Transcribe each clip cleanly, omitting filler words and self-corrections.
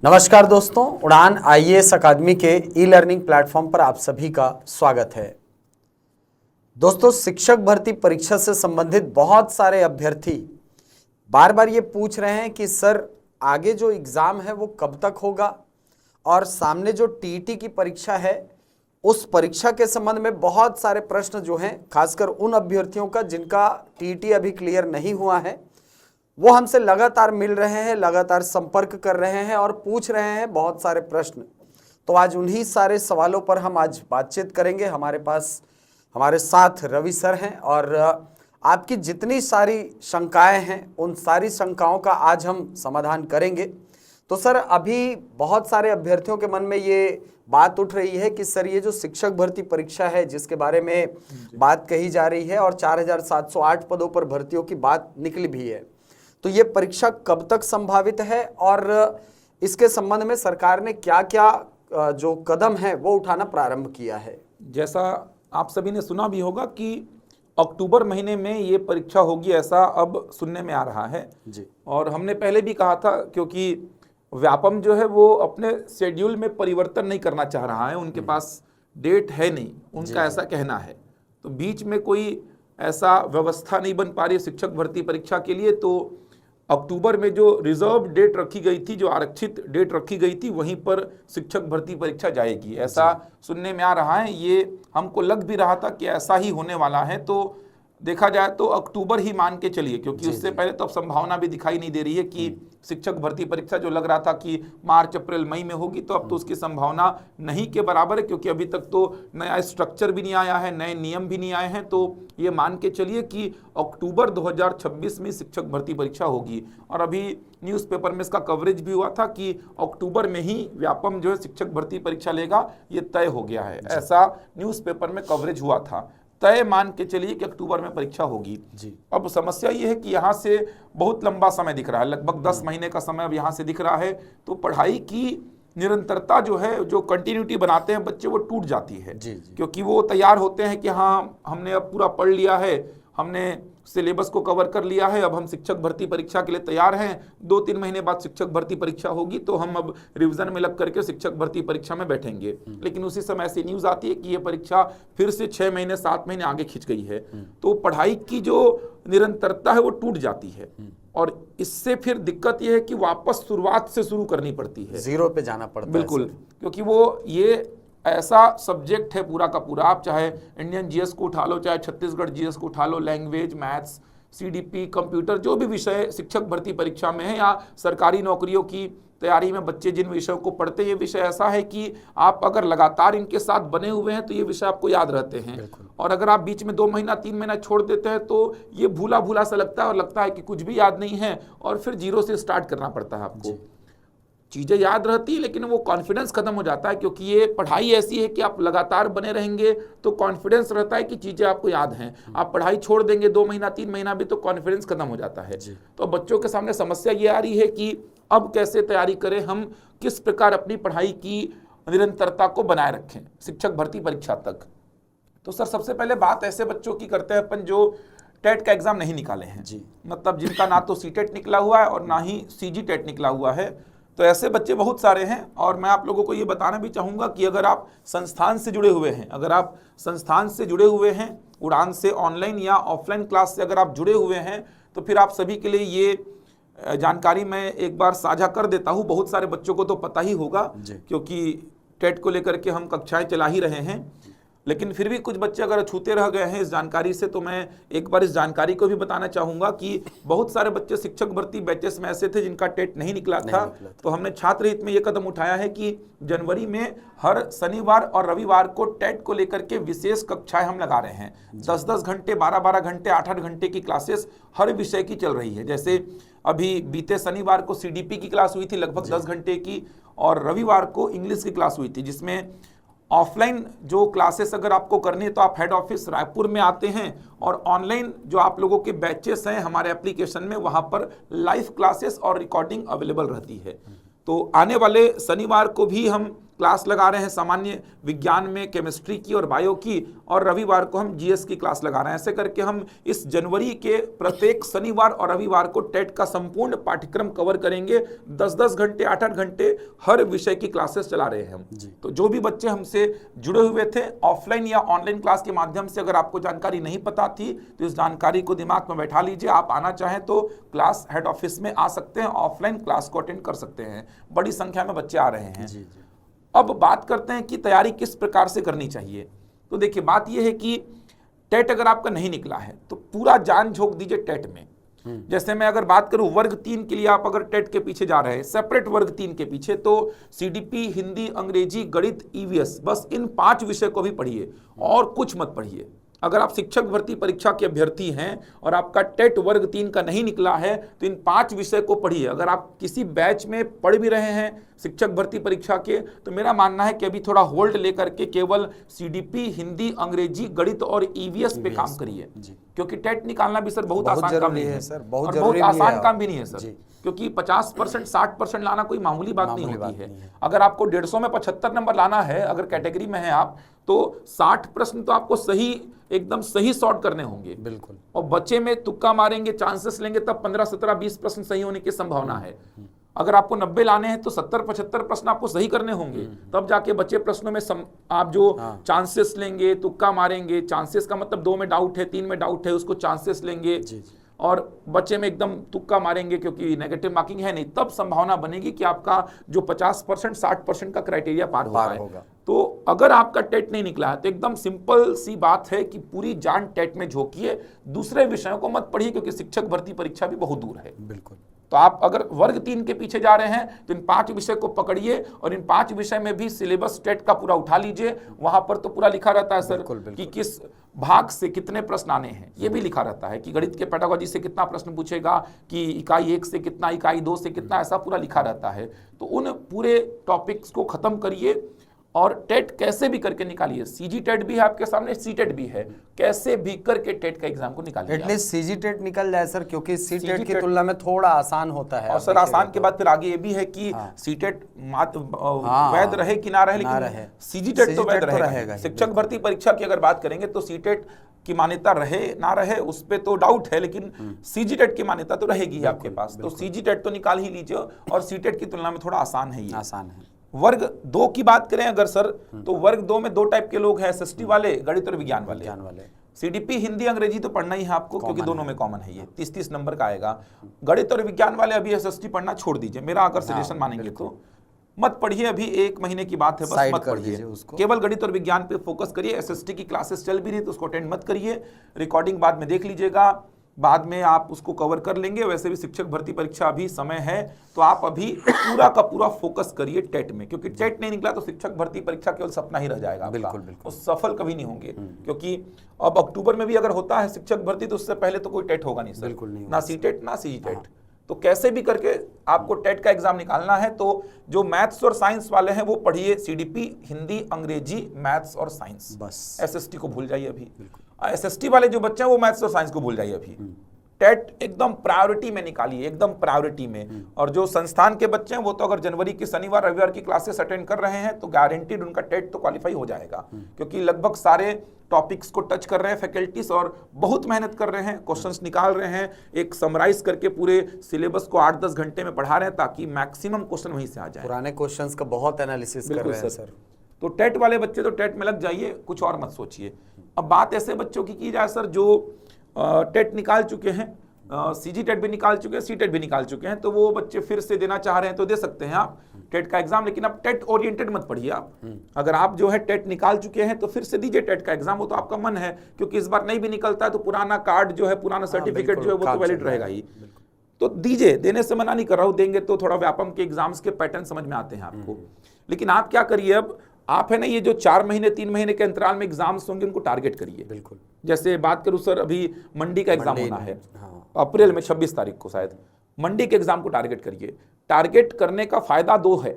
नमस्कार दोस्तों, उड़ान आईएएस अकादमी के ई लर्निंग प्लेटफॉर्म पर आप सभी का स्वागत है। दोस्तों, शिक्षक भर्ती परीक्षा से संबंधित बहुत सारे अभ्यर्थी बार बार ये पूछ रहे हैं कि सर आगे जो एग्ज़ाम है वो कब तक होगा, और सामने जो टीईटी की परीक्षा है उस परीक्षा के संबंध में बहुत सारे प्रश्न जो हैं, खासकर उन अभ्यर्थियों का जिनका टीईटी अभी क्लियर नहीं हुआ है, वो हमसे लगातार मिल रहे हैं, लगातार संपर्क कर रहे हैं और पूछ रहे हैं बहुत सारे प्रश्न। तो आज उन्हीं सारे सवालों पर हम आज बातचीत करेंगे। हमारे साथ रवि सर हैं और आपकी जितनी सारी शंकाएं हैं उन सारी शंकाओं का आज हम समाधान करेंगे। तो सर, अभी बहुत सारे अभ्यर्थियों के मन में ये बात उठ रही है कि सर ये जो शिक्षक भर्ती परीक्षा है जिसके बारे में बात कही जा रही है और 4708 पदों पर भर्तियों की बात निकली भी है, तो ये परीक्षा कब तक संभावित है और इसके संबंध में सरकार ने क्या क्या जो कदम है वो उठाना प्रारंभ किया है। जैसा आप सभी ने सुना भी होगा कि अक्टूबर महीने में ये परीक्षा होगी, ऐसा अब सुनने में आ रहा है जी। और हमने पहले भी कहा था, क्योंकि व्यापम जो है वो अपने शेड्यूल में परिवर्तन नहीं करना चाह रहा है, उनके पास डेट है नहीं, उनका ऐसा कहना है। तो बीच में कोई ऐसा व्यवस्था नहीं बन पा रही है शिक्षक भर्ती परीक्षा के लिए, तो अक्टूबर में जो रिजर्व डेट रखी गई थी, जो आरक्षित डेट रखी गई थी, वहीं पर शिक्षक भर्ती परीक्षा जाएगी, ऐसा सुनने में आ रहा है। ये हमको लग भी रहा था कि ऐसा ही होने वाला है। तो देखा जाए तो अक्टूबर ही मान के चलिए, क्योंकि उससे पहले तो अब संभावना भी दिखाई नहीं दे रही है कि शिक्षक भर्ती परीक्षा जो लग रहा था कि मार्च अप्रैल मई में होगी, तो अब तो उसकी संभावना नहीं के बराबर है, क्योंकि अभी तक तो नया स्ट्रक्चर भी नहीं आया है, नए नियम भी नहीं आए हैं। तो ये मान के चलिए कि अक्टूबर 2026 में शिक्षक भर्ती परीक्षा होगी। और अभी न्यूज़पेपर में इसका कवरेज भी हुआ था कि अक्टूबर में ही व्यापम जो है शिक्षक भर्ती परीक्षा लेगा, ये तय हो गया है, ऐसा न्यूज़पेपर में कवरेज हुआ था। तय मान के चलिए कि अक्टूबर में परीक्षा होगी जी। अब समस्या ये है कि यहाँ से बहुत लंबा समय दिख रहा है, लगभग 10 महीने का समय अब यहाँ से दिख रहा है। तो पढ़ाई की निरंतरता जो है, जो कंटिन्यूटी बनाते हैं बच्चे, वो टूट जाती है। जी। क्योंकि वो तैयार होते हैं कि हाँ हमने अब पूरा पढ़ लिया है, हमने सिलेबस को कवर कर लिया है, अब हम शिक्षक भर्ती परीक्षा के लिए तैयार हैं। 2-3 महीने बाद शिक्षक भर्ती परीक्षा होगी तो हम अब रिवीजन में लग करके शिक्षक भर्ती परीक्षा में बैठेंगे। लेकिन उसी समय ऐसी न्यूज़ आती है कि ये परीक्षा फिर से 6 महीने 7 महीने आगे खिंच गई है। तो पढ़ाई की जो निरंतरता है वो टूट जाती है और इससे फिर दिक्कत यह है कि वापस शुरुआत से शुरू करनी पड़ती है, जीरो पे जाना पड़ता है। बिल्कुल, क्योंकि वो ये ऐसा सब्जेक्ट है पूरा का पूरा, आप चाहे इंडियन जीएस को उठा लो, चाहे छत्तीसगढ़ जीएस को उठा लो, लैंग्वेज, मैथ्स, सीडीपी, कंप्यूटर, जो भी विषय शिक्षक भर्ती परीक्षा में है या सरकारी नौकरियों की तैयारी में बच्चे जिन विषयों को पढ़ते हैं, ये विषय ऐसा है कि आप अगर लगातार इनके साथ बने हुए हैं तो ये विषय आपको याद रहते हैं। और अगर आप बीच में 2 महीना 3 महीना छोड़ देते हैं तो ये भूला भूला सा लगता है और लगता है कि कुछ भी याद नहीं है और फिर जीरो से स्टार्ट करना पड़ता है आपको। चीज़ें याद रहती है लेकिन वो कॉन्फिडेंस खत्म हो जाता है, क्योंकि ये पढ़ाई ऐसी है कि आप लगातार बने रहेंगे तो कॉन्फिडेंस रहता है कि चीज़ें आपको याद हैं। आप पढ़ाई छोड़ देंगे 2 महीना 3 महीना भी तो कॉन्फिडेंस खत्म हो जाता है। तो बच्चों के सामने समस्या ये आ रही है कि अब कैसे तैयारी करें, हम किस प्रकार अपनी पढ़ाई की निरंतरता को बनाए रखें शिक्षक भर्ती परीक्षा तक। तो सर, सबसे पहले बात ऐसे बच्चों की करते हैं अपन जो टेट का एग्ज़ाम नहीं निकाले हैं, मतलब जिनका ना तो सीटेट निकला हुआ है और ना ही सीजी टेट निकला हुआ है। तो ऐसे बच्चे बहुत सारे हैं और मैं आप लोगों को ये बताना भी चाहूँगा कि अगर आप संस्थान से जुड़े हुए हैं, अगर आप संस्थान से जुड़े हुए हैं, उड़ान से ऑनलाइन या ऑफलाइन क्लास से अगर आप जुड़े हुए हैं, तो फिर आप सभी के लिए ये जानकारी मैं एक बार साझा कर देता हूँ। बहुत सारे बच्चों को तो पता ही होगा क्योंकि टेट को लेकर के हम कक्षाएँ चला ही रहे हैं, लेकिन फिर भी कुछ बच्चे अगर छूते रह गए हैं इस जानकारी से, तो मैं एक बार इस जानकारी को भी बताना चाहूँगा कि बहुत सारे बच्चे शिक्षक भर्ती बैचेस में ऐसे थे जिनका टेट नहीं निकला था। तो हमने छात्र हित में ये कदम उठाया है कि जनवरी में हर शनिवार और रविवार को टेट को लेकर के विशेष कक्षाएं हम लगा रहे हैं। 10-10 घंटे, 12-12 घंटे, 8-8 घंटे की क्लासेस हर विषय की चल रही है। जैसे अभी बीते शनिवार को सीडीपी की क्लास हुई थी लगभग 10 घंटे की, और रविवार को इंग्लिश की क्लास हुई थी, जिसमें ऑफलाइन जो क्लासेस अगर आपको करनी है तो आप हेड ऑफिस रायपुर में आते हैं और ऑनलाइन जो आप लोगों के बैचेस हैं हमारे एप्लीकेशन में, वहाँ पर लाइव क्लासेस और रिकॉर्डिंग अवेलेबल रहती है। तो आने वाले शनिवार को भी हम क्लास लगा रहे हैं सामान्य विज्ञान में केमिस्ट्री की और बायो की, और रविवार को हम जीएस की क्लास लगा रहे हैं। ऐसे करके हम इस जनवरी के प्रत्येक शनिवार और रविवार को टेट का संपूर्ण पाठ्यक्रम कवर करेंगे। 10-10 घंटे 8-8 घंटे हर विषय की क्लासेस चला रहे हैं हम। तो जो भी बच्चे हमसे जुड़े हुए थे ऑफलाइन या ऑनलाइन क्लास के माध्यम से, अगर आपको जानकारी नहीं पता थी तो इस जानकारी को दिमाग में बैठा लीजिए। आप आना चाहें तो क्लास हेड ऑफिस में आ सकते हैं, ऑफलाइन क्लास को अटेंड कर सकते हैं। बड़ी संख्या में बच्चे आ रहे हैं। अब बात करते हैं कि तैयारी किस प्रकार से करनी चाहिए। तो देखिए, बात यह है कि टेट अगर आपका नहीं निकला है तो पूरा जान झोंक दीजिए टेट में। जैसे मैं अगर बात करूं वर्ग 3 के लिए, आप अगर टेट के पीछे जा रहे हैं, सेपरेट वर्ग 3 के पीछे, तो सीडीपी, हिंदी, अंग्रेजी, गणित, ईवीएस, बस इन 5 विषय को भी पढ़िए और कुछ मत पढ़िए। अगर आप शिक्षक भर्ती परीक्षा के अभ्यर्थी हैं और आपका टेट वर्ग 3 का नहीं निकला है तो इन 5 विषय को पढ़िए। अगर आप किसी बैच में पढ़ भी रहे हैं शिक्षक भर्ती परीक्षा के, तो मेरा मानना है कि अभी थोड़ा होल्ड लेकर के केवल सीडीपी, हिंदी, अंग्रेजी, गणित और ईवीएस पे काम करिए, क्योंकि टेट निकालना भी सर बहुत आसान काम नहीं है सर, और बहुत आसान काम भी नहीं है सर, क्योंकि 50% 60% लाना कोई मामूली बात नहीं होती है। अगर आपको 150 में 75 नंबर लाना है, अगर कैटेगरी में है आप, तो 60 प्रश्न तो आपको सही, एकदम सही सॉर्ट करने होंगे। बिल्कुल। और बच्चे में तुक्का मारेंगे, चांसेस लेंगे, तब 15, 17, 20 प्रश्न सही होने की संभावना है। अगर आपको 90 लाने हैं तो 70-75 प्रश्न आपको सही करने होंगे, तब जाके बचे प्रश्नों में आप जो चांसेस लेंगे, तुक्का मारेंगे। चांसेस का मतलब 2 में डाउट है, 3 में डाउट है, उसको चांसेस लेंगे। और बच्चे में एकदम तुक्का मारेंगे क्योंकि नेगेटिव मार्किंग है नहीं, तब संभावना बनेगी कि आपका जो 50% 60% का क्राइटेरिया पार होगा। तो अगर आपका टेट नहीं निकला है तो एकदम सिंपल सी बात है कि पूरी जान टेट में झोंकिए, दूसरे विषयों को मत पढ़िए, क्योंकि शिक्षक भर्ती परीक्षा भी बहुत दूर है। बिल्कुल। तो आप अगर वर्ग 3 के पीछे जा रहे हैं तो इन 5 विषय को पकड़िए, और इन 5 विषय में भी सिलेबस टेट का पूरा उठा लीजिए। वहां पर तो पूरा लिखा रहता है सर, कि किस भाग से कितने प्रश्न आने हैं, ये भी लिखा रहता है कि गणित के पेडागोजी से कितना प्रश्न पूछेगा, कि इकाई 1 से कितना, इकाई 2 से कितना, ऐसा पूरा लिखा रहता है। तो उन पूरे टॉपिक्स को खत्म करिए और टेट कैसे भी करके निकालिए। सीजी टेट भी है आपके सामने, सी टेट भी है, कैसे भी करके टेट का एग्जाम को निकालिए। एटलीस्ट सीजी टेट निकल जाए सर, क्योंकि सी टेट की तुलना में थोड़ा आसान होता है। और सर आसान के बाद फिर आगे ये भी है कि सी टेट वैध रहे कि ना रहे, लेकिन सीजी टेट तो वैध रहेगा। शिक्षक भर्ती परीक्षा की अगर बात करेंगे तो सी टेट की मान्यता रहे ना रहे उस पे तो डाउट है, लेकिन सीजी टेट की मान्यता तो रहेगी आपके पास। तो सीजी टेट तो निकाल ही लीजिए, और सी टेट की तुलना में थोड़ा आसान है, ये आसान है। वर्ग 2 की बात करें अगर सर, तो वर्ग 2 में 2 टाइप के लोग हैं, एसएसटी वाले, गणित और विज्ञान वाले। सीडीपी, हिंदी, अंग्रेजी तो पढ़ना ही है आपको, क्योंकि दोनों में कॉमन है, ये 30-30 नंबर का आएगा। गणित और विज्ञान वाले अभी एसएसटी पढ़ना छोड़ दीजिए, मेरा अगर सजेशन मानेंगे तो मत पढ़िए, अभी 1 महीने की बात है, बस मत पढ़िए, केवल गणित और विज्ञान पे फोकस करिए। एसएसटी की क्लासेस चल भी रही तो उसको अटेंड मत करिए, रिकॉर्डिंग बाद में देख लीजिएगा, बाद में आप उसको कवर कर लेंगे। वैसे भी शिक्षक भर्ती परीक्षा अभी समय है, तो आप अभी पूरा का पूरा फोकस करिए टेट में, क्योंकि टेट नहीं निकला तो शिक्षक भर्ती परीक्षा केवल सपना ही रह जाएगा। बिल्कुल। वो सफल कभी नहीं होंगे, क्योंकि अब अक्टूबर में भी अगर होता है शिक्षक भर्ती तो उससे पहले तो कोई टेट होगा नहीं सर, बिल्कुल नहीं, ना सी टेट ना सी टेट। तो कैसे भी करके आपको टेट का एग्जाम निकालना है। तो जो मैथ्स और साइंस वाले हैं वो पढ़िए सीडीपी, हिंदी, अंग्रेजी, मैथ्स और साइंस, बस। एसएसटी को भूल जाइए अभी। एसएसटी वाले जो बच्चे हैं वो मैथ्स और साइंस को भूल जाइए अभी। टेट एकदम प्रायोरिटी में निकालिए, एकदम प्रायोरिटी में। और जो संस्थान के बच्चे हैं वो तो अगर जनवरी की शनिवार रविवार की क्लासेस अटेंड कर रहे हैं तो गारंटीड उनका टेट तो क्वालिफाई हो जाएगा, क्योंकि लगभग सारे टॉपिक्स को टच कर रहे हैं फैकल्टीज, और बहुत मेहनत कर रहे हैं, क्वेश्चंस निकाल रहे हैं, एक समराइज करके पूरे सिलेबस को 8-10 घंटे में पढ़ा रहे हैं, ताकि मैक्सिमम क्वेश्चन वहीं से आ जाए। पुराने क्वेश्चंस का बहुत एनालिसिस कर रहे हैं सर। तो टेट वाले बच्चे तो टेट में लग जाइए, कुछ और मत सोचिए। अब बात ऐसे बच्चों की जाए सर जो टेट निकाल चुके हैं, सीजी टेट भी निकाल चुके हैं, सी टेट भी निकाल चुके हैं, तो वो बच्चे फिर से देना चाह रहे हैं तो दे सकते हैं आप टेट का एग्जाम, लेकिन आप टेट ओरिएंटेड मत पढ़िए आप। अगर आप जो है टेट निकाल चुके हैं तो फिर से दीजिए टेट का एग्जाम, वो तो आपका मन है, क्योंकि इस बार नहीं भी निकलता है तो पुराना कार्ड जो है, पुराना सर्टिफिकेट जो है वो तो वैलिड रहेगा ही। तो दीजिए, देने से मना नहीं कर रहा हूं, देंगे तो थोड़ा व्यापम के एग्जाम्स के पैटर्न समझ में आते हैं आपको। लेकिन आप क्या करिए, अब आप है ना ये जो 4 महीने 3 महीने के अंतराल में एग्जाम्स होंगे उनको टारगेट करिए। बिल्कुल। जैसे बात करूं सर, अभी मंडी का एग्जाम होना है अप्रैल में 26 तारीख को शायद, मंडी के एग्जाम को टारगेट करिए। टारगेट करने का फायदा 2 है,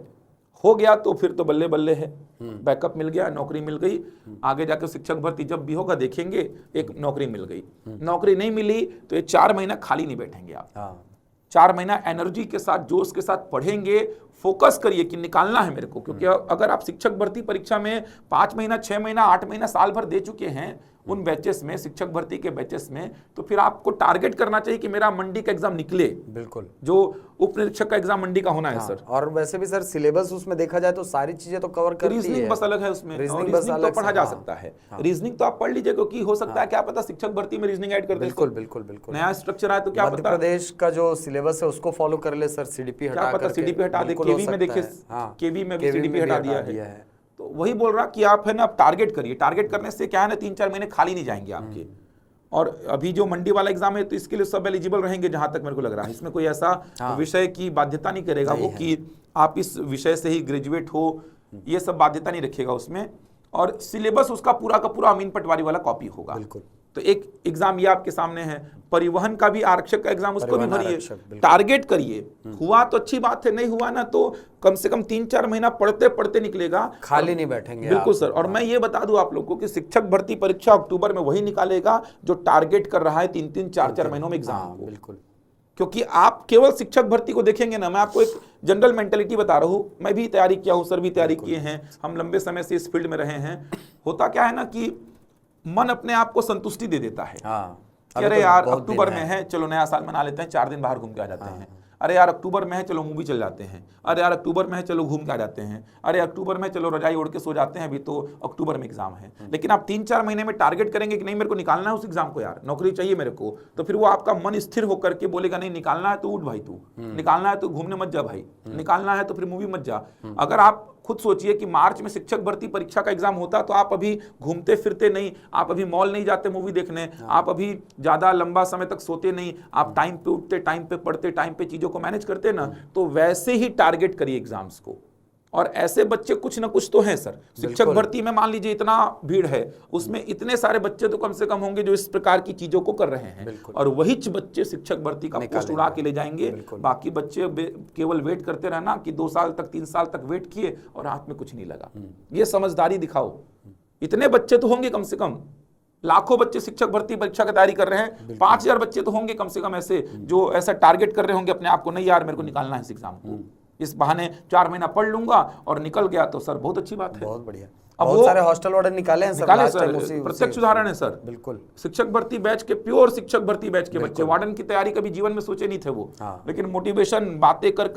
हो गया तो फिर तो बल्ले बल्ले है, बैकअप मिल गया, नौकरी मिल गई, आगे जाकर शिक्षक भर्ती जब भी होगा देखेंगे, एक नौकरी मिल गई। नौकरी नहीं मिली तो ये 4 महीना खाली नहीं बैठेंगे आप। 4 महीना एनर्जी के साथ, जोश के साथ पढ़ेंगे, फोकस करिए कि निकालना है मेरे को, क्योंकि अगर आप शिक्षक भर्ती परीक्षा में 5 महीना, 6 महीना, 8 महीना, साल भर दे चुके हैं उन बैचेस में, शिक्षक भर्ती के बैचेस में, तो फिर आपको टारगेट करना चाहिए कि मेरा मंडी का एग्जाम निकले। बिल्कुल, जो उप निरीक्षक का एग्जाम मंडी का होना है सर। और वैसे भी सर सिलेबस उसमें देखा जाए तो सारी चीजें तो कवर करती है। रीजनिंग बस अलग है उसमें, रीजनिंग तो पढ़ा जा सकता है। रीजनिंग तो आप पढ़ लीजिए, क्योंकि हो सकता है क्या पता शिक्षक भर्ती में रीजनिंग ऐड कर दे। बिल्कुल बिल्कुल बिल्कुल, नया स्ट्रक्चर आया तो क्या मध्य पता प्रदेश का जो सिलेबस है उसको फॉलो कर ले सर, सीडीपी हटा क्या पता सीडीपी हटा दे। केवी में देखिए, केवी में भी सीडीपी हटा दिया है। तो वही बोल रहा कि आप है ना, आप टारगेट करिए। टारगेट करने से क्या है ना, 3-4 महीने खाली नहीं जाएंगे आपके। और अभी जो मंडी वाला एग्जाम है तो इसके लिए सब एलिजिबल रहेंगे जहां तक मेरे को लग रहा है। इसमें कोई ऐसा विषय की बाध्यता नहीं करेगा वो कि आप इस विषय से ही ग्रेजुएट हो, ये सब बाध्यता नहीं रखेगा उसमें। और सिलेबस उसका पूरा का पूरा अमीन पटवारी वाला कॉपी होगा। बिल्कुल। तो एक एग्जाम ये आपके सामने है। परिवहन का भी, आरक्षक का एग्जाम, उसको भी भरिए, टारगेट करिए। हुआ तो अच्छी बात है, नहीं हुआ ना तो कम से कम 3-4 महीना पढ़ते पढ़ते निकलेगा, खाली नहीं बैठेंगे। बिल्कुल सर। और मैं ये बता दूं आप लोगों को कि शिक्षक भर्ती परीक्षा अक्टूबर में वही निकालेगा जो टारगेट कर रहा है 3-3, 4-4 महीनों में एग्जाम को। बिल्कुल, क्योंकि आप केवल शिक्षक भर्ती को देखेंगे ना, मैं आपको एक जनरल मेंटेलिटी बता रहा हूं। मैं भी तैयारी किया हूं, सर भी तैयारी किए हैं, हम लंबे समय से इस फील्ड में रहे हैं। होता क्या है ना कि मन अपने आप को संतुष्टि दे देता है। अरे यार अक्टूबर में है, चलो नया साल मना लेते हैं, 4 दिन बाहर घूम के आ जाते हैं। अरे यार अक्टूबर में है, चलो मूवी चल जाते हैं। अरे यार अक्टूबर में है, चलो घूम के आ जाते हैं। अरे अक्टूबर में चलो रजाई ओढ़ के सो जाते हैं, अभी तो अक्टूबर में एग्जाम है। लेकिन आप 3-4 महीने में टारगेट करेंगे कि नहीं मेरे को निकालना है उस एग्जाम को, यार नौकरी चाहिए मेरे को, तो फिर वो आपका मन स्थिर होकर के बोलेगा नहीं निकालना है तो उठ भाई तू, निकालना है तो घूमने मत जा भाई, निकालना है तो फिर मूवी मत जा। अगर आप खुद सोचिए कि मार्च में शिक्षक भर्ती परीक्षा का एग्जाम होता तो आप अभी घूमते फिरते नहीं, आप अभी मॉल नहीं जाते मूवी देखने, आप अभी ज्यादा लंबा समय तक सोते नहीं, आप टाइम पे उठते, टाइम पे पढ़ते, टाइम पे चीजों को मैनेज करते ना। तो वैसे ही टारगेट करिए एग्जाम्स को। और ऐसे बच्चे कुछ ना कुछ तो हैं सर। शिक्षक भर्ती में मान लीजिए इतना भीड़ है, उसमें इतने सारे बच्चे तो कम से कम होंगे जो इस प्रकार की चीजों को कर रहे हैं, और वही बच्चे शिक्षक भर्ती का पोस्ट उड़ा के ले जाएंगे। बाकी बच्चे केवल वेट करते रहना कि 2 साल तक, 3 साल तक वेट किए और हाथ में कुछ नहीं लगा। ये समझदारी दिखाओ। इतने बच्चे तो होंगे कम से कम, लाखों बच्चे शिक्षक भर्ती परीक्षा की तैयारी कर रहे हैं, 5000 बच्चे तो होंगे कम से कम ऐसे जो ऐसा टारगेट कर रहे होंगे अपने आप को, नहीं यार मेरे को निकालना है इस एग्जाम को, इस बहाने 4 महीना पढ़ लूंगा और निकल गया तो सर बहुत अच्छी बात है। बहुत बढ़िया। अब बहुत सारे हॉस्टल वार्डन निकाले हैं सर, प्रत्यक्ष उदाहरण है सर। बिल्कुल, शिक्षक भर्ती बैच के, प्योर शिक्षक भर्ती बैच के बच्चे, वार्डन की तैयारी कभी जीवन में सोचे नहीं थे वो, लेकिन मोटिवेशन बातें कर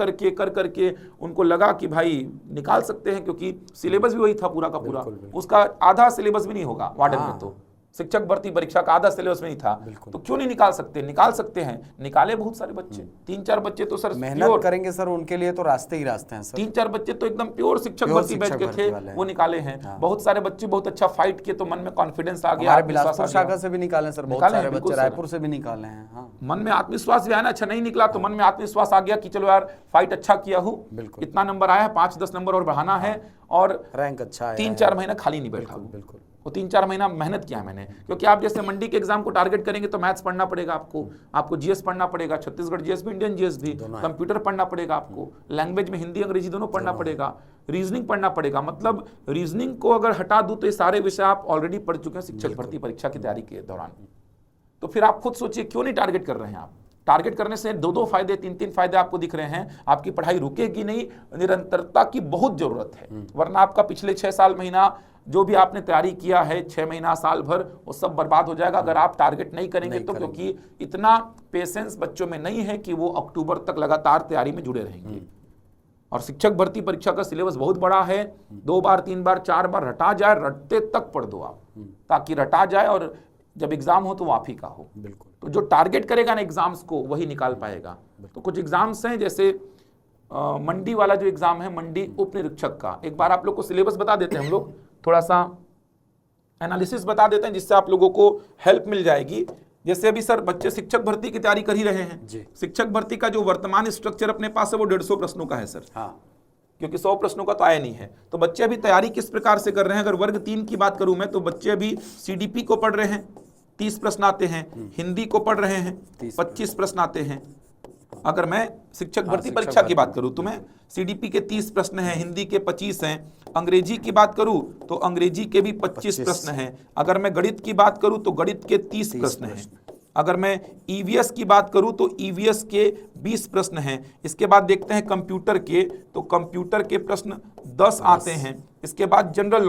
करके उनको लगा कि भाई निकाल सकते हैं, क्योंकि सिलेबस भी वही था पूरा का पूरा। उसका आधा सिलेबस भी नहीं होगा वार्डन में, तो शिक्षक भर्ती परीक्षा का आधा सिलेबस में नहीं था, तो क्यों नहीं निकाल सकते? निकाल सकते हैं, निकाले बहुत सारे बच्चे। 3-4 बच्चे तो सर मेहनत करेंगे सर, उनके लिए तो रास्ते ही रास्ते हैं सर। 3-4 बच्चे तो एकदम प्योर शिक्षक भर्ती बैच के थे, वो निकाले हैं। बहुत सारे बच्चे बहुत अच्छा फाइट किए, तो मन में कॉन्फिडेंस आ गया। बिलासपुर शाखा से भी निकाले सर, बहुत सारे बच्चे रायपुर से भी निकाले हैं। मन में आत्मविश्वास भी आया ना, अच्छा नहीं निकला तो मन में आत्मविश्वास आ गया कि चलो यार फाइट अच्छा किया हूँ, इतना नंबर आया है, 5-10 नंबर और बढ़ाना है, और रैंक अच्छा है। 3-4 महीना खाली नहीं बैठा। बिल्कुल, वो 3-4 महीना मेहनत किया मैंने। क्योंकि आप जैसे मंडी के एग्जाम को टारगेट करेंगे तो मैथ्स पढ़ना पड़ेगा आपको जीएस पढ़ना पड़ेगा, छत्तीसगढ़ जीएस भी, इंडियन जीएस भी, कंप्यूटर पढ़ना पड़ेगा आपको, लैंग्वेज में हिंदी अंग्रेजी दोनों पढ़ना पड़ेगा, रीजनिंग पढ़ना पड़ेगा। मतलब रीजनिंग को अगर हटा दूं तो ये सारे विषय आप ऑलरेडी पढ़ चुके हैं शिक्षक भर्ती परीक्षा की तैयारी के दौरान। तो फिर आप खुद सोचिए क्यों नहीं टारगेट कर रहे हैं आप। टारगेट करने से 2-2 फायदे, 3-3 फायदे आपको दिख रहे हैं। आपकी पढ़ाई रुकेगी नहीं, निरंतरता की बहुत जरूरत है, वरना आपका पिछले 6 साल महीना जो भी आपने तैयारी किया है, 6 महीना साल भर, वो सब बर्बाद हो जाएगा अगर आप टारगेट नहीं करेंगे तो। क्योंकि इतना पेशेंस बच्चों में नहीं है कि वो अक्टूबर तक लगातार तैयारी में जुड़े रहेंगे। और शिक्षक भर्ती परीक्षा का सिलेबस बहुत बड़ा है, 2 बार 3 बार 4 बार रटा जाए, रटते तक पढ़ दो आप, ताकि रटा जाए और जब एग्जाम हो तो वो आप ही का हो। बिल्कुल। तो जो टारगेट करेगा ना एग्जाम्स को, वही निकाल पाएगा। तो कुछ एग्जाम्स हैं, जैसे मंडी वाला जो एग्जाम है, मंडी उप निरीक्षक का, एक बार आप लोग को सिलेबस बता देते हैं हम लोग, थोड़ा सा एनालिसिस बता देते हैं जिससे आप लोगों को हेल्प मिल जाएगी। जैसे अभी सर बच्चे शिक्षक भर्ती की तैयारी कर ही रहे हैं जी। शिक्षक भर्ती का जो वर्तमान स्ट्रक्चर अपने पास है वो 150 प्रश्नों का है सर। क्योंकि 100 प्रश्नों का तो आया नहीं है। तो बच्चे अभी तैयारी किस प्रकार से कर रहे हैं? अगर वर्ग 3 की बात करूं मैं, तो बच्चे अभी सीडीपी को पढ़ रहे हैं, 30 प्रश्न आते हैं, हिंदी को पढ़ रहे हैं, 25 प्रश्न आते हैं। अगर मैं शिक्षक भर्ती परीक्षा की बात करूं तो मैं सीडीपी के 30 प्रश्न हैं, हिंदी के 25 हैं, अंग्रेजी की बात करूं तो अंग्रेजी के भी 25 प्रश्न हैं। अगर मैं गणित की बात करूं तो गणित के 30 प्रश्न हैं। अगर मैं ईवीएस की बात करूं तो ईवीएस के 20 प्रश्न हैं। इसके बाद देखते हैं कंप्यूटर के, तो कंप्यूटर के प्रश्न 10 आते हैं। इसके बाद जनरल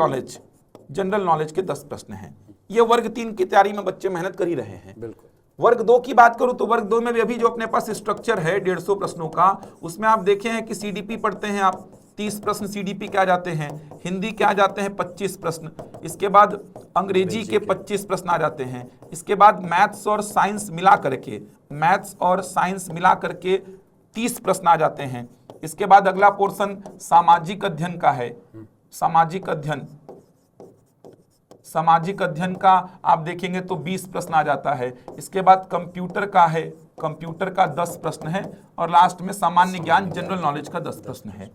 नॉलेज के 10 प्रश्न हैं। ये वर्ग 3 की तैयारी में बच्चे मेहनत कर ही रहे हैं। बिल्कुल। वर्ग 2 की बात करूं तो वर्ग 2 में भी अभी जो अपने पास स्ट्रक्चर है 150 प्रश्नों का, उसमें आप देखे हैं कि सीडीपी पढ़ते हैं आप, 30 प्रश्न सीडीपी के आ जाते हैं, हिंदी के आ जाते हैं 25 प्रश्न, इसके बाद अंग्रेजी के 25 प्रश्न आ जाते हैं, इसके बाद मैथ्स और साइंस मिला करके 30 प्रश्न आ जाते हैं। इसके बाद अगला पोर्शन सामाजिक अध्ययन का है। सामाजिक अध्ययन का आप देखेंगे तो 20 प्रश्न आ जाता है। इसके बाद कंप्यूटर का 10 प्रश्न है और लास्ट में सामान्य ज्ञान जनरल नॉलेज का 10 प्रश्न है।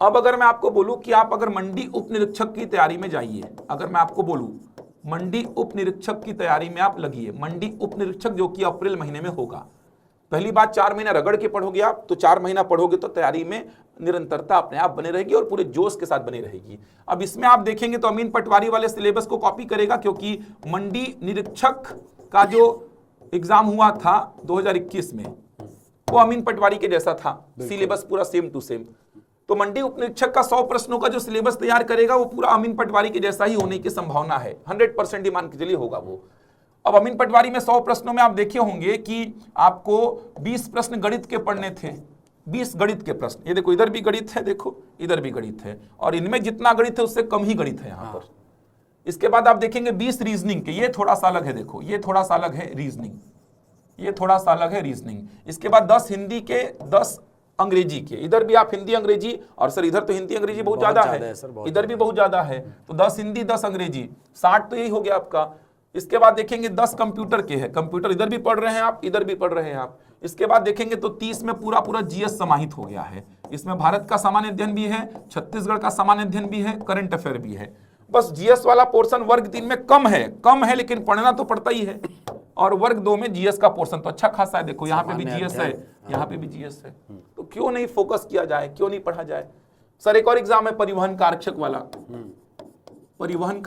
अब अगर मैं आपको बोलूं कि आप अगर मंडी उप निरीक्षक की तैयारी में जाइए, अगर मैं आपको बोलूं मंडी उप निरीक्षक की तैयारी में आप लगिए, मंडी उप निरीक्षक जो कि अप्रैल महीने में होगा। पहली बात 4 महीना रगड़ के पढ़ोगे आप, तो 4 महीना पढ़ोगे तो तैयारी में निरंतरता अपने आप बने रहेगी और पूरे जोश के साथ बनी रहेगी। अब इसमें आप देखेंगे तो अमीन पटवारी वाले सिलेबस को कॉपी करेगा, क्योंकि मंडी निरीक्षक का जो एग्जाम हुआ था 2021 में वो अमीन पटवारी के जैसा था, सिलेबस पूरा सेम टू सेम। तो मंडी उप निरीक्षक का 100 प्रश्नों का जो सिलेबस तैयार करेगा वो पूरा अमीन पटवारी के जैसा ही होने की संभावना है, 100% ही मान के चलिए होगा वो। अब अमीन पटवारी में 100 प्रश्नों में आप देखे होंगे कि आपको 20 प्रश्न गणित के पढ़ने थे, 20 गणित के प्रश्न। ये देखो इधर भी गणित है, देखो इधर भी गणित है, और इनमें जितना गणित है उससे कम ही गणित है यहाँ पर। इसके बाद आप देखेंगे 20 रीजनिंग के, ये थोड़ा सा अलग है, देखो ये थोड़ा सा अलग है रीजनिंग, ये थोड़ा सा अलग है रीजनिंग। इसके बाद 10 हिंदी के, 10 अंग्रेजी के, इधर भी आप हिंदी अंग्रेजी, और सर इधर तो हिंदी अंग्रेजी बहुत ज्यादा है, इधर भी बहुत ज्यादा है, तो 10 हिंदी 10 अंग्रेजी, 60 तो यही हो गया आपका। इसके बाद देखेंगे 10 कंप्यूटर के हैं, कंप्यूटर इधर भी पढ़ रहे हैं आप, इधर भी पढ़ रहे हैं आप। इसके बाद देखेंगे तो 30 में पूरा जीएस समाहित हो गया है। इसमें भारत का सामान्य अध्ययन भी है, छत्तीसगढ़ का सामान्य अध्ययन भी है, करंट अफेयर भी है। बस जीएस वाला पोर्शन वर्ग 3 में कम है, लेकिन पढ़ना तो पड़ता ही है। और वर्ग 2 में जीएस का पोर्शन तो अच्छा खासा है, देखो यहाँ पे भी जीएस है, यहाँ पे भी जीएस है। तो क्यों नहीं फोकस किया जाए, क्यों नहीं पढ़ा जाए। सर एक और एग्जाम है परिवहन का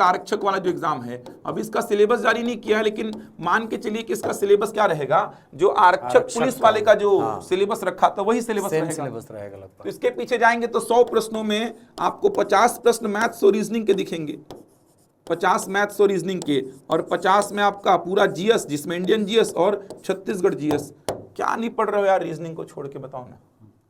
आरक्षक वाला जो एग्जाम है, अब इसका सिलेबस जारी नहीं किया है, लेकिन मान के चलिए कि इसका सिलेबस क्या रहेगा, जो आरक्षक पुलिस वाले का जो सिलेबस रखा था वही सिलेबस रहेगा। तो इसके पीछे जाएंगे तो 100 प्रश्नों में आपको 50 प्रश्न मैथ्स और रीजनिंग के दिखेंगे, 50 मैथ्स और रीजनिंग के, और 50 में आपका पूरा जीएस, जिसमें इंडियन जीएस और छत्तीसगढ़ जीएस। क्या नहीं पढ़ रहे हो यार, रीजनिंग को छोड़ के बताओ ना,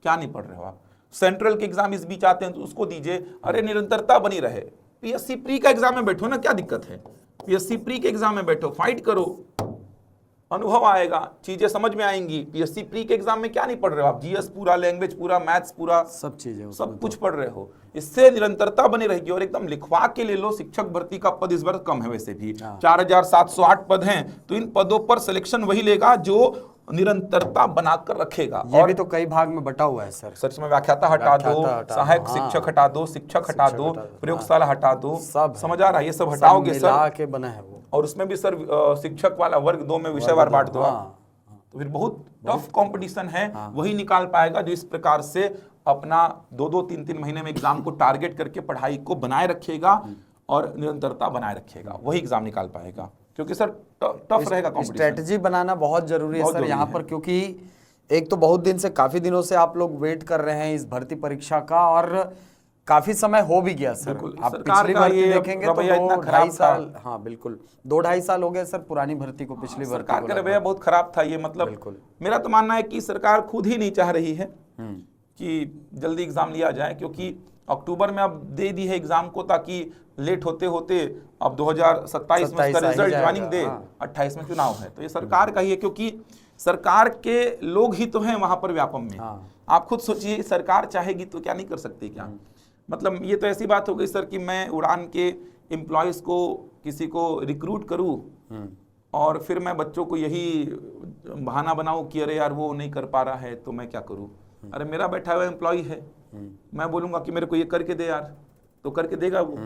क्या नहीं पढ़ रहे हो आप। सेंट्रल के एग्जाम इस बीच आते हैं तो उसको दीजिए, अरे निरंतरता बनी रहे। पीएससी प्री का एग्जाम में बैठो ना, क्या दिक्कत है, पीएससी प्री के एग्जाम में बैठो, फाइट करो, अनुभव आएगा, चीजें समझ में आएंगी। पीएससी प्री के एग्जाम में क्या नहीं पढ़ रहे हो आप, जीएस पूरा, लैंग्वेज पूरा, मैथ्स पूरा, सब चीजें, सब कुछ पढ़ रहे हो। इससे निरंतरता बनी रहेगी। और एकदम लिखवा के ले लो, शिक्षक भर्ती का पद इस बार कम है, वैसे भी 4708 पद हैं, तो इन पदों पर सिलेक्शन वही लेगा जो निरंतरता बनाकर रखेगा। ये भी तो कई भाग में बटा हुआ है सर। सच में व्याख्याता हटा दो, सहायक शिक्षक हटा दो, शिक्षक हटा दो, प्रयोगशाला हटा दो, सब समझ आ रहा है, ये सब हटाओगे सर, के बना है वो। और उसमें भी सर शिक्षक वाला वर्ग 2 में विषयवार बांट दो, तो फिर बहुत टफ कंपटीशन है। वही निकाल पाएगा जो इस प्रकार से अपना 2-2, 3-3 महीने में एग्जाम को टारगेट करके पढ़ाई को बनाए रखेगा और निरंतरता बनाए रखेगा, वही एग्जाम निकाल पाएगा। क्योंकि सर टफ रहेगा कंपटीशन। स्ट्रेटजी बनाना बहुत जरूरी है सर यहाँ पर, क्योंकि एक तो बहुत दिन से, काफी दिनों से आप लोग वेट कर रहे हैं इस भर्ती परीक्षा का, और काफी समय हो भी गया सर। आप पिछली भर्ती देखेंगे तो 2-2.5 साल, हाँ बिल्कुल 2-2.5 साल हो गए सर पुरानी भर्ती को, पिछली भर्ती सरकार का रवैया बहुत खराब था। ये मतलब मेरा तो मानना है कि सरकार खुद ही नहीं चाह रही है कि जल्दी एग्जाम लिया जाए, क्योंकि अक्टूबर में अब दे दी है एग्जाम को, ताकि लेट होते होते अब 2027 में उसका रिजल्ट ज्वाइनिंग दे, 28 में चुनाव है। तो ये सरकार का ही है, क्योंकि सरकार के लोग ही तो हैं वहां पर व्यापम में। आप खुद सोचिए, सरकार चाहेगी तो क्या नहीं कर सकती क्या। मतलब ये तो ऐसी बात हो गई सर कि मैं उड़ान के एम्प्लॉयज को किसी को रिक्रूट करूं और फिर मैं बच्चों को यही बहाना बनाऊं कि अरे यार वो नहीं कर पा रहा है तो मैं क्या करूं। अरे मेरा बैठा हुआ एम्प्लॉय है, मैं बोलूंगा कि मेरे को ये करके दे यार, तो करके देगा वो।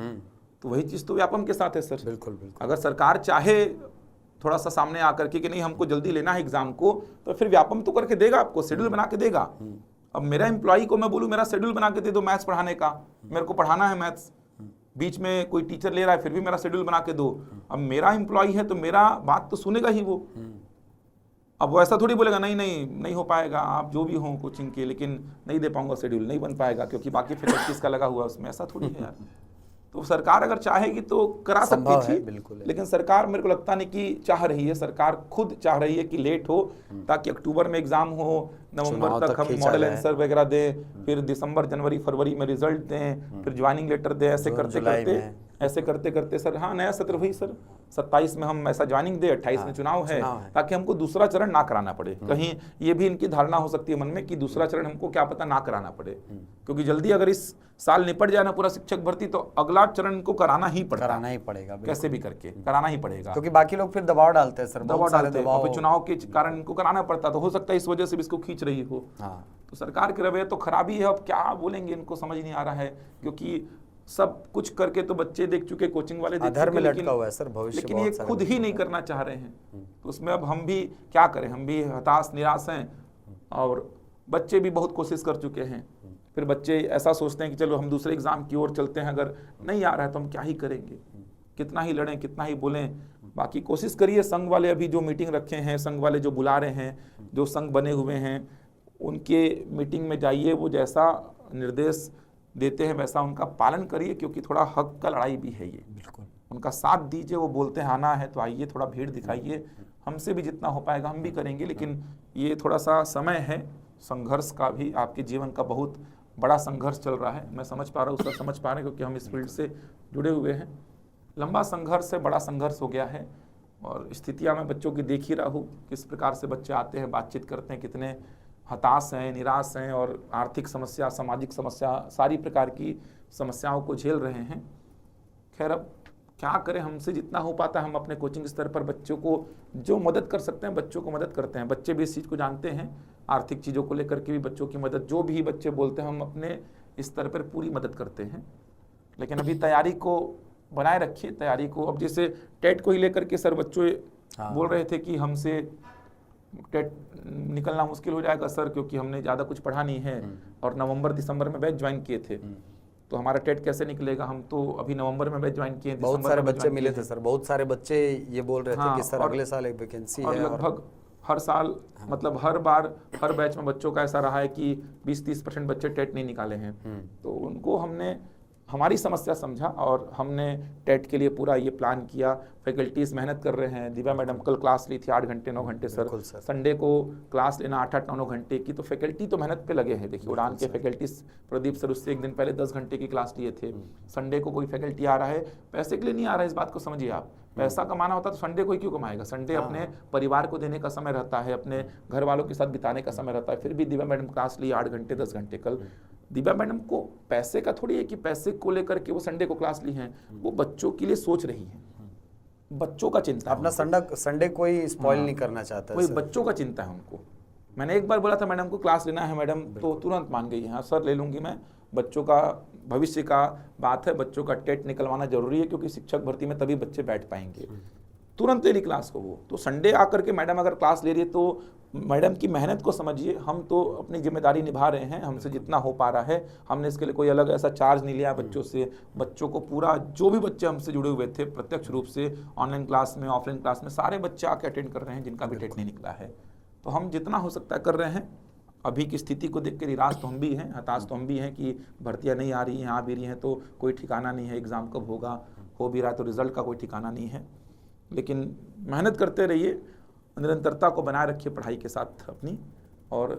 तो वही चीज तो व्यापम के साथ है सर। बिल्कुल बिल्कुल। अगर सरकार चाहे थोड़ा सा सामने आकर के कि नहीं हमको जल्दी लेना है एग्जाम को, तो फिर व्यापम तो करके देगा, आपको शेड्यूल बना के देगा। अब मेरा एम्प्लॉय को मैं बोलूं मेरा शेड्यूल बना के दे दो मैथ्स पढ़ाने का, मेरे को पढ़ाना है मैथ्स, बीच में कोई टीचर ले रहा है फिर भी मेरा शेड्यूल बना के दो। अब मेरा एम्प्लॉय है तो मेरा बात तो सुनेगा ही वो। अब वो ऐसा थोड़ी बोलेगा नहीं नहीं नहीं हो पाएगा, आप जो भी हो कोचिंग के, लेकिन नहीं दे पाऊंगा, शेड्यूल नहीं बन पाएगा क्योंकि बाकी फैकल्टीज का लगा हुआ है उसमें। ऐसा थोड़ी है यार। तो सरकार अगर चाहेगी तो करा सकती थी, बिल्कुल, लेकिन सरकार मेरे को लगता नहीं कि चाह रही है। सरकार खुद चाह रही है कि लेट हो ताकि अक्टूबर में एग्जाम हो, नवंबर तक हम मॉडल आंसर वगैरह दें, फिर दिसंबर जनवरी फरवरी में रिजल्ट दें, फिर ज्वाइनिंग लेटर दें। ऐसे करते करते सर, हाँ नया सत्र हुई सर, 27 में हम ऐसा ज्वाइनिंग दे, 28 में चुनाव है, ताकि हमको दूसरा चरण ना कराना पड़े। कहीं ये भी इनकी धारणा हो सकती है मन में कि दूसरा चरण हमको क्या पता ना कराना पड़े, क्योंकि जल्दी अगर इस साल निपट जाए ना पूरा शिक्षक भर्ती तो अगला चरण इनको कराना ही पड़ेगा, कैसे भी करके कराना ही पड़ेगा, क्योंकि बाकी लोग फिर दबाव डालते हैं सर, दबाव डालते हैं और चुनाव के कारण इनको कराना पड़ता। तो हो सकता है इस वजह से भी इसको खींच रही हो। तो सरकार के रवैया तो खराबी है। अब क्या बोलेंगे, इनको समझ नहीं आ रहा है, क्योंकि सब कुछ करके तो बच्चे देख चुके, कोचिंग वाले देख चुके, लेकिन ये खुद ही नहीं करना चाह रहे हैं। तो उसमें अब हम भी क्या करें, हम भी हताश निराश हैं और बच्चे भी बहुत कोशिश कर चुके हैं। फिर बच्चे ऐसा सोचते हैं कि चलो हम दूसरे एग्जाम की ओर चलते हैं, अगर नहीं आ रहा है तो हम क्या ही करेंगे, कितना ही लड़ें, कितना ही बोलें। बाकी कोशिश करिए, संघ वाले अभी जो मीटिंग रखे हैं, संघ वाले जो बुला रहे हैं, जो संघ बने हुए हैं, उनके मीटिंग में जाइए, वो जैसा निर्देश देते हैं वैसा उनका पालन करिए, क्योंकि थोड़ा हक का लड़ाई भी है ये। बिल्कुल उनका साथ दीजिए, वो बोलते हैं आना है तो आइए, थोड़ा भीड़ दिखाइए, हमसे भी जितना हो पाएगा हम भी करेंगे। लेकिन ये थोड़ा सा समय है संघर्ष का भी, आपके जीवन का बहुत बड़ा संघर्ष चल रहा है, मैं समझ पा रहा हूँ, उसका समझ पा रहे हैं, क्योंकि हम इस फील्ड से जुड़े हुए हैं। लंबा संघर्ष है, बड़ा संघर्ष हो गया है, और स्थितियाँ मैं बच्चों की देख ही रहा हूँ, किस प्रकार से बच्चे आते हैं, बातचीत करते हैं, कितने हताश हैं, निराश हैं, और आर्थिक समस्या, सामाजिक समस्या, सारी प्रकार की समस्याओं को झेल रहे हैं। खैर अब क्या करें, हमसे जितना हो पाता है हम अपने कोचिंग स्तर पर बच्चों को जो मदद कर सकते हैं बच्चों को मदद करते हैं। बच्चे भी इस चीज़ को जानते हैं, आर्थिक चीज़ों को लेकर के भी बच्चों की मदद, जो भी बच्चे बोलते हैं हम अपने स्तर पर पूरी मदद करते हैं। लेकिन अभी तैयारी को बनाए रखिए, तैयारी को। अब जैसे टेट को ही लेकर के सर बच्चों बोल रहे थे कि हमसे टेट निकलना मुश्किल हो जाएगा सर, क्योंकि हमने ज़्यादा कुछ पढ़ा नहीं है और नवंबर दिसंबर में बैच ज्वाइन किए थे, तो हमारा टेट कैसे निकलेगा। हम तो अभी नवंबर में बैच ज्वाइन किए, बहुत सारे बच्चे मिले थे सर, बहुत सारे बच्चे ये बोल रहे थे कि सर अगले साल एक वैकेंसी है, लगभग हर साल मतलब हर बार हर बैच में बच्चों का ऐसा रहा है कि 20-30% बच्चे टेट नहीं निकाले हैं। तो उनको हमने हमारी समस्या समझा और हमने टेट के लिए पूरा ये प्लान किया। फैकल्टीज मेहनत कर रहे हैं। दिव्या मैडम कल क्लास ली थी 8 घंटे 9 घंटे सर, संडे को क्लास लेना 8-9 घंटे की, तो फैकल्टी तो मेहनत पे लगे हैं। देखिए उड़ान के फैकल्टीज, प्रदीप सर उससे एक दिन पहले 10 घंटे की क्लास लिए थे। संडे को कोई फैकल्टी आ रहा है, पैसे के लिए नहीं आ रहा है, इस बात को समझिए आप। पैसा कमाना होता तो संडे को ही क्यों कमाएगा। संडे अपने परिवार को देने का समय रहता है, अपने घर वालों के साथ बिताने का समय रहता है। फिर भी दिव्या मैडम क्लास ली 8 घंटे 10 घंटे कल। दिव्या मैडम को पैसे का थोड़ी है कि पैसे को लेकर के वो संडे को क्लास ली हैं, वो बच्चों के लिए सोच रही हैं, बच्चों का चिंता। अपना संडे कोई स्पॉइल नहीं करना चाहता, कोई बच्चों का चिंता है उनको। मैंने एक बार बोला था मैडम को क्लास लेना है, मैडम तो तुरंत मान गई, हाँ सर ले लूंगी मैं। बच्चों का भविष्य का बात है, बच्चों का टेट निकलवाना जरूरी है, क्योंकि शिक्षक भर्ती में तभी बच्चे बैठ पाएंगे। तुरंत ले ली क्लास को वो। तो संडे आकर के मैडम अगर क्लास ले रही है तो मैडम की मेहनत को समझिए। हम तो अपनी जिम्मेदारी निभा रहे हैं, हमसे जितना हो पा रहा है। हमने इसके लिए कोई अलग ऐसा चार्ज नहीं लिया बच्चों से। बच्चों को पूरा, जो भी बच्चे हमसे जुड़े हुए थे प्रत्यक्ष रूप से ऑनलाइन क्लास में, ऑफलाइन क्लास में, सारे बच्चे आके अटेंड कर रहे हैं जिनका भी टेट नहीं निकला है। तो हम जितना हो सकता है कर रहे हैं। अभी की स्थिति को देख के निराश तो हम भी हैं, हताश तो हम भी हैं कि भर्तियाँ नहीं आ रही हैं, आ भी रही हैं तो कोई ठिकाना नहीं है, एग्ज़ाम कब होगा, हो भी रहा है तो रिजल्ट का कोई ठिकाना नहीं है। लेकिन मेहनत करते रहिए, निरंतरता को बनाए रखिए पढ़ाई के साथ अपनी, और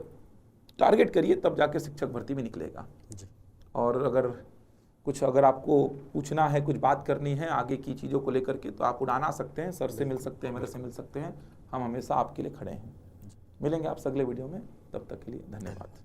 टारगेट करिए, तब जाके शिक्षक भर्ती भी निकलेगा। और अगर आपको पूछना है, कुछ बात करनी है आगे की चीज़ों को लेकर के, तो आप उड़ान आ सकते हैं, सर से मिल सकते हैं, मेरे से मिल सकते हैं। हम हमेशा आपके लिए खड़े हैं। मिलेंगे आपसे अगले वीडियो में, तब तक के लिए धन्यवाद।